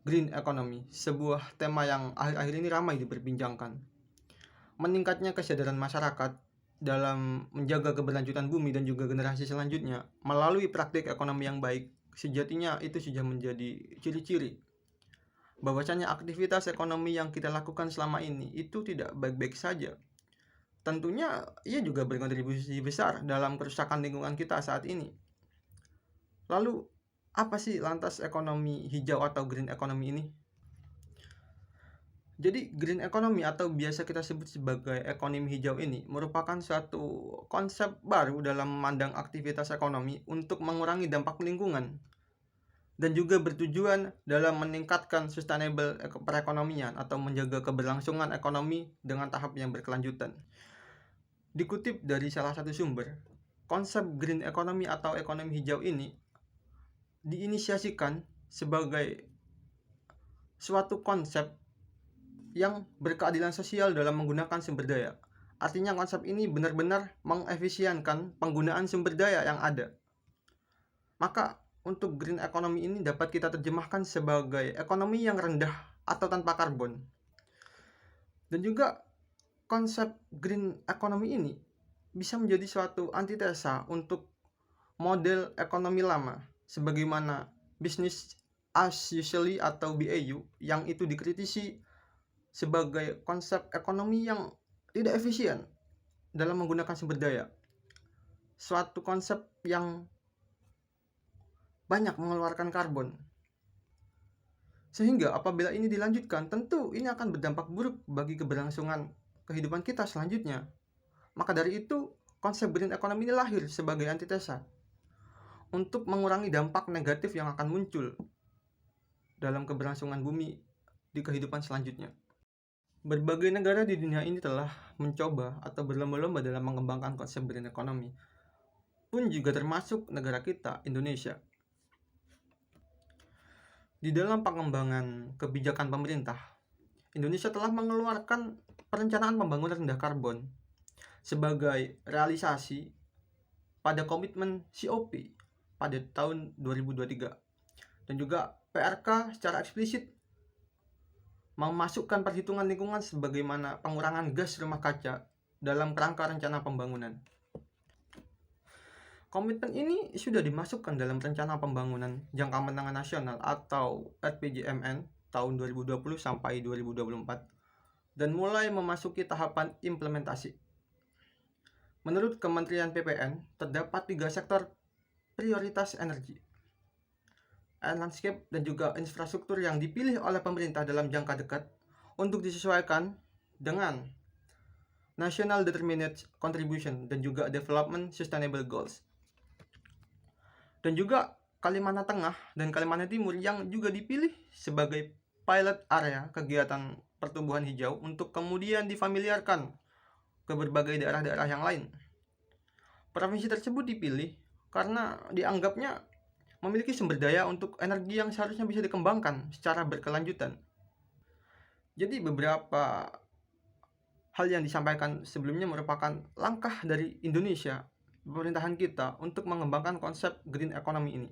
Green economy, sebuah tema yang akhir-akhir ini ramai diperbincangkan. Meningkatnya kesadaran masyarakat dalam menjaga keberlanjutan bumi dan juga generasi selanjutnya melalui praktik ekonomi yang baik, sejatinya itu sudah menjadi ciri-ciri bahwasanya aktivitas ekonomi yang kita lakukan selama ini itu tidak baik-baik saja. Tentunya ia juga berkontribusi besar dalam kerusakan lingkungan kita saat ini. Lalu, apa sih lantas ekonomi hijau atau green economy ini? Jadi green economy atau biasa kita sebut sebagai ekonomi hijau ini merupakan suatu konsep baru dalam memandang aktivitas ekonomi untuk mengurangi dampak lingkungan dan juga bertujuan dalam meningkatkan sustainable perekonomian atau menjaga keberlangsungan ekonomi dengan tahap yang berkelanjutan. Dikutip dari salah satu sumber, konsep green economy atau ekonomi hijau ini diinisiasikan sebagai suatu konsep yang berkeadilan sosial dalam menggunakan sumber daya. Artinya konsep ini benar-benar mengefisienkan penggunaan sumber daya yang ada. Maka untuk green economy ini dapat kita terjemahkan sebagai ekonomi yang rendah atau tanpa karbon. Dan juga konsep green economy ini bisa menjadi suatu antitesa untuk model ekonomi lama sebagaimana business as usually atau BAU yang itu dikritisi sebagai konsep ekonomi yang tidak efisien dalam menggunakan sumber daya. Suatu konsep yang banyak mengeluarkan karbon. Sehingga apabila ini dilanjutkan, tentu ini akan berdampak buruk bagi keberlangsungan kehidupan kita selanjutnya. Maka dari itu, konsep green economy ini lahir sebagai antitesa untuk mengurangi dampak negatif yang akan muncul dalam keberlangsungan bumi di kehidupan selanjutnya. Berbagai negara di dunia ini telah mencoba atau berlomba-lomba dalam mengembangkan konsep green economy, pun juga termasuk negara kita, Indonesia. Di dalam pengembangan kebijakan pemerintah, Indonesia telah mengeluarkan perencanaan pembangunan rendah karbon sebagai realisasi pada komitmen COP pada tahun 2023. Dan juga PRK secara eksplisit memasukkan perhitungan lingkungan sebagaimana pengurangan gas rumah kaca dalam kerangka rencana pembangunan. Komitmen ini sudah dimasukkan dalam rencana pembangunan jangka menengah nasional atau RPJMN tahun 2020 sampai 2024 dan mulai memasuki tahapan implementasi. Menurut Kementerian PPN, terdapat 3 sektor prioritas energi, air landscape, dan juga infrastruktur yang dipilih oleh pemerintah dalam jangka dekat untuk disesuaikan dengan National Determined Contribution dan juga Development Sustainable Goals. Dan juga Kalimantan Tengah dan Kalimantan Timur yang juga dipilih sebagai pilot area kegiatan pertumbuhan hijau untuk kemudian difamiliarkan ke berbagai daerah-daerah yang lain. Provinsi tersebut dipilih karena dianggapnya memiliki sumber daya untuk energi yang seharusnya bisa dikembangkan secara berkelanjutan. Jadi beberapa hal yang disampaikan sebelumnya merupakan langkah dari Indonesia, pemerintahan kita, untuk mengembangkan konsep green economy ini.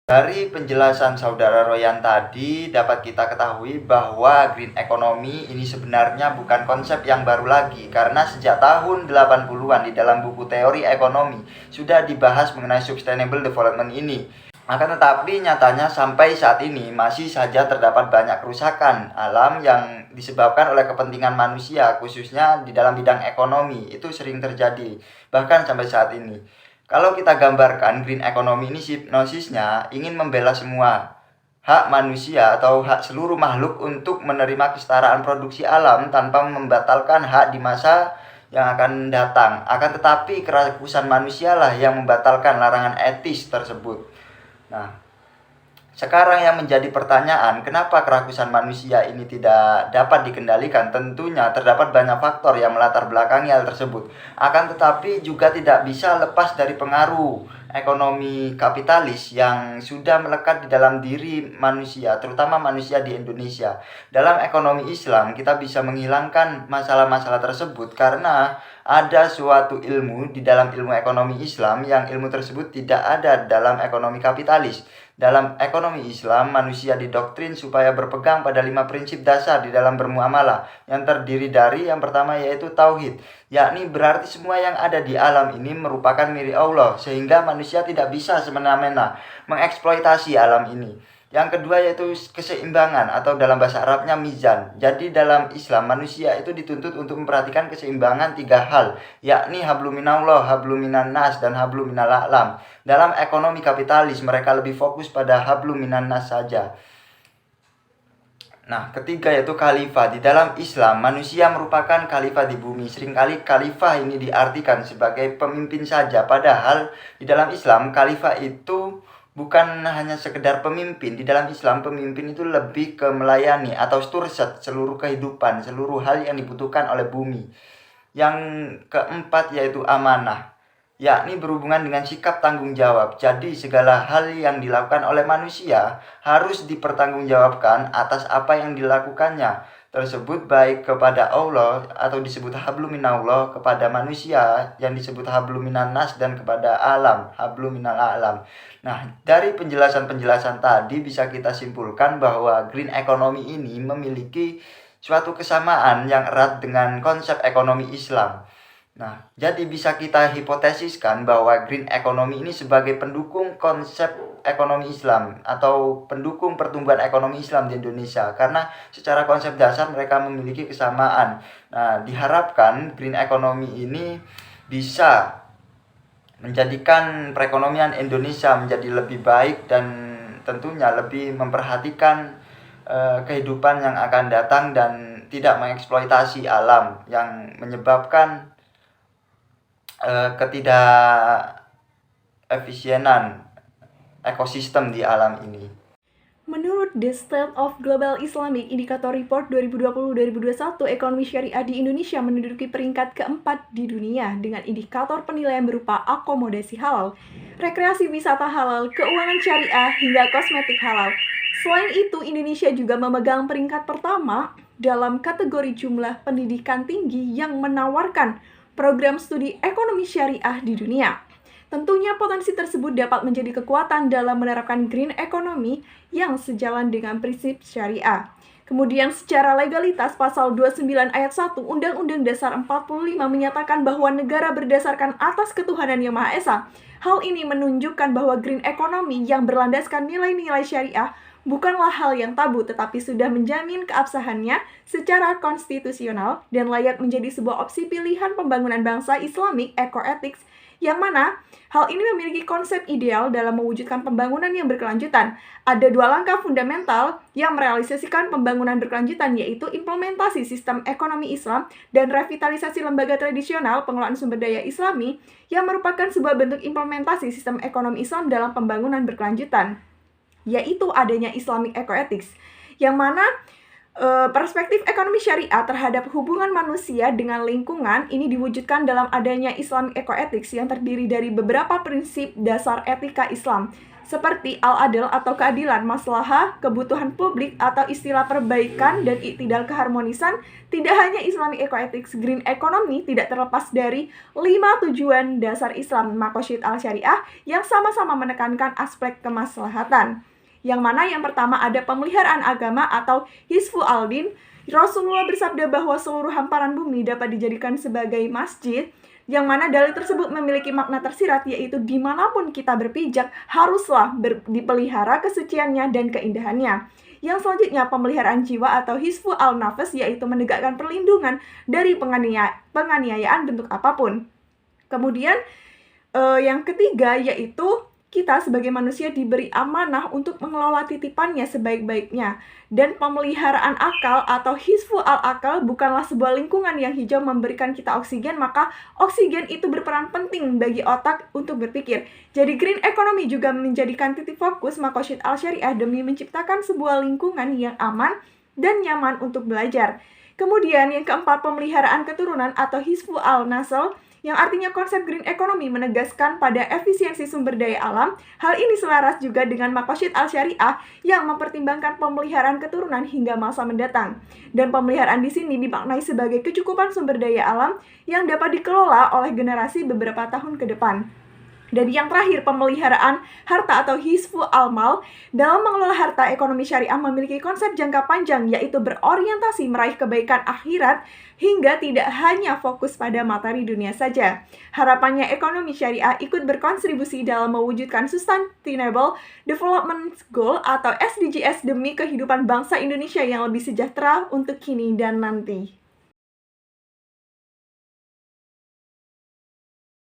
Dari penjelasan Saudara Royan tadi dapat kita ketahui bahwa green economy ini sebenarnya bukan konsep yang baru lagi karena sejak tahun 80-an di dalam buku teori ekonomi sudah dibahas mengenai sustainable development ini. Akan tetapi nyatanya sampai saat ini masih saja terdapat banyak kerusakan alam yang disebabkan oleh kepentingan manusia khususnya di dalam bidang ekonomi. Itu sering terjadi bahkan sampai saat ini. Kalau kita gambarkan green economy ini hipnosisnya ingin membela semua hak manusia atau hak seluruh makhluk untuk menerima kesetaraan produksi alam tanpa membatalkan hak di masa yang akan datang. Akan tetapi kerakusan manusialah yang membatalkan larangan etis tersebut. Nah, sekarang yang menjadi pertanyaan, kenapa kerakusan manusia ini tidak dapat dikendalikan? Tentunya terdapat banyak faktor yang melatar belakangi hal tersebut. Akan tetapi juga tidak bisa lepas dari pengaruh ekonomi kapitalis yang sudah melekat di dalam diri manusia, terutama manusia di Indonesia. Dalam ekonomi Islam, kita bisa menghilangkan masalah-masalah tersebut karena ada suatu ilmu di dalam ilmu ekonomi Islam yang ilmu tersebut tidak ada dalam ekonomi kapitalis. Dalam ekonomi Islam, manusia didoktrin supaya berpegang pada 5 prinsip dasar di dalam bermuamalah yang terdiri dari yang pertama yaitu tauhid, yakni berarti semua yang ada di alam ini merupakan milik Allah sehingga manusia tidak bisa semena-mena mengeksploitasi alam ini. Yang kedua yaitu keseimbangan atau dalam bahasa Arabnya mizan. Jadi dalam Islam manusia itu dituntut untuk memperhatikan keseimbangan 3 hal, yakni hablum minallah, hablum minan nas, dan hablum minal a'lam. Dalam ekonomi kapitalis mereka lebih fokus pada hablum minan nas saja. Nah, ketiga yaitu khalifah. Di dalam Islam, manusia merupakan khalifah di bumi. Seringkali khalifah ini diartikan sebagai pemimpin saja. Padahal di dalam Islam, khalifah itu bukan hanya sekedar pemimpin. Di dalam Islam, pemimpin itu lebih ke melayani atau stewardship seluruh kehidupan, seluruh hal yang dibutuhkan oleh bumi. Yang keempat yaitu amanah, yakni berhubungan dengan sikap tanggung jawab. Jadi segala hal yang dilakukan oleh manusia harus dipertanggungjawabkan atas apa yang dilakukannya tersebut, baik kepada Allah atau disebut hablum minallah, kepada manusia yang disebut hablum minan nas, dan kepada alam hablum minal a'lam. Nah, dari penjelasan-penjelasan tadi bisa kita simpulkan bahwa green economy ini memiliki suatu kesamaan yang erat dengan konsep ekonomi Islam. Nah, jadi bisa kita hipotesiskan bahwa green economy ini sebagai pendukung konsep ekonomi Islam atau pendukung pertumbuhan ekonomi Islam di Indonesia, karena secara konsep dasar mereka memiliki kesamaan. Nah, diharapkan green economy ini bisa menjadikan perekonomian Indonesia menjadi lebih baik dan tentunya lebih memperhatikan kehidupan yang akan datang dan tidak mengeksploitasi alam yang menyebabkan ketidakefisienan ekosistem di alam ini. Menurut The State of Global Islamic Indicator Report 2020-2021, ekonomi syariah di Indonesia menduduki peringkat keempat di dunia dengan indikator penilaian berupa akomodasi halal, rekreasi wisata halal, keuangan syariah, hingga kosmetik halal. Selain itu, Indonesia juga memegang peringkat pertama dalam kategori jumlah pendidikan tinggi yang menawarkan program studi ekonomi syariah di dunia. Tentunya potensi tersebut dapat menjadi kekuatan dalam menerapkan green economy yang sejalan dengan prinsip syariah. Kemudian secara legalitas, pasal 29 ayat 1 Undang-Undang Dasar 45 menyatakan bahwa negara berdasarkan atas ketuhanan Yang Maha Esa. Hal ini menunjukkan bahwa green economy yang berlandaskan nilai-nilai syariah bukanlah hal yang tabu, tetapi sudah menjamin keabsahannya secara konstitusional dan layak menjadi sebuah opsi pilihan pembangunan bangsa Islamic Ecoethics, yang mana hal ini memiliki konsep ideal dalam mewujudkan pembangunan yang berkelanjutan. Ada 2 langkah fundamental yang merealisasikan pembangunan berkelanjutan, yaitu implementasi sistem ekonomi Islam dan revitalisasi lembaga tradisional pengelolaan sumber daya Islami, yang merupakan sebuah bentuk implementasi sistem ekonomi Islam dalam pembangunan berkelanjutan, yaitu adanya Islamic Ecoethics, yang mana perspektif ekonomi syariah terhadap hubungan manusia dengan lingkungan ini diwujudkan dalam adanya Islamic Ecoethics yang terdiri dari beberapa prinsip dasar etika Islam, seperti al-adl atau keadilan, maslahah, kebutuhan publik atau istilah perbaikan, dan iktidal keharmonisan. Tidak hanya Islamic Ecoethics, green economy tidak terlepas dari 5 tujuan dasar Islam, maqasid al-syariah, yang sama-sama menekankan aspek kemaslahatan. Yang mana yang pertama ada pemeliharaan agama atau hifdzu al-din. Rasulullah bersabda bahwa seluruh hamparan bumi dapat dijadikan sebagai masjid, yang mana dalil tersebut memiliki makna tersirat, yaitu dimanapun kita berpijak haruslah dipelihara kesuciannya dan keindahannya. Yang selanjutnya pemeliharaan jiwa atau hifdzu al-nafs, yaitu menegakkan perlindungan dari penganiayaan bentuk apapun. Kemudian yang ketiga yaitu kita sebagai manusia diberi amanah untuk mengelola titipannya sebaik-baiknya. Dan pemeliharaan akal atau hifdzu al-akal bukanlah sebuah lingkungan yang hijau memberikan kita oksigen, maka oksigen itu berperan penting bagi otak untuk berpikir. Jadi green economy juga menjadikan titik fokus maqasid al-syariah demi menciptakan sebuah lingkungan yang aman dan nyaman untuk belajar. Kemudian yang keempat, pemeliharaan keturunan atau hifdzu al-nasl, yang artinya konsep green economy menegaskan pada efisiensi sumber daya alam. Hal ini selaras juga dengan Maqasid Al-Syariah yang mempertimbangkan pemeliharaan keturunan hingga masa mendatang. Dan pemeliharaan di sini dimaknai sebagai kecukupan sumber daya alam yang dapat dikelola oleh generasi beberapa tahun ke depan. Dan yang terakhir, pemeliharaan harta atau hifdzul amal. Dalam mengelola harta, ekonomi syariah memiliki konsep jangka panjang, yaitu berorientasi meraih kebaikan akhirat hingga tidak hanya fokus pada materi dunia saja. Harapannya ekonomi syariah ikut berkontribusi dalam mewujudkan Sustainable Development Goal atau SDGs demi kehidupan bangsa Indonesia yang lebih sejahtera untuk kini dan nanti.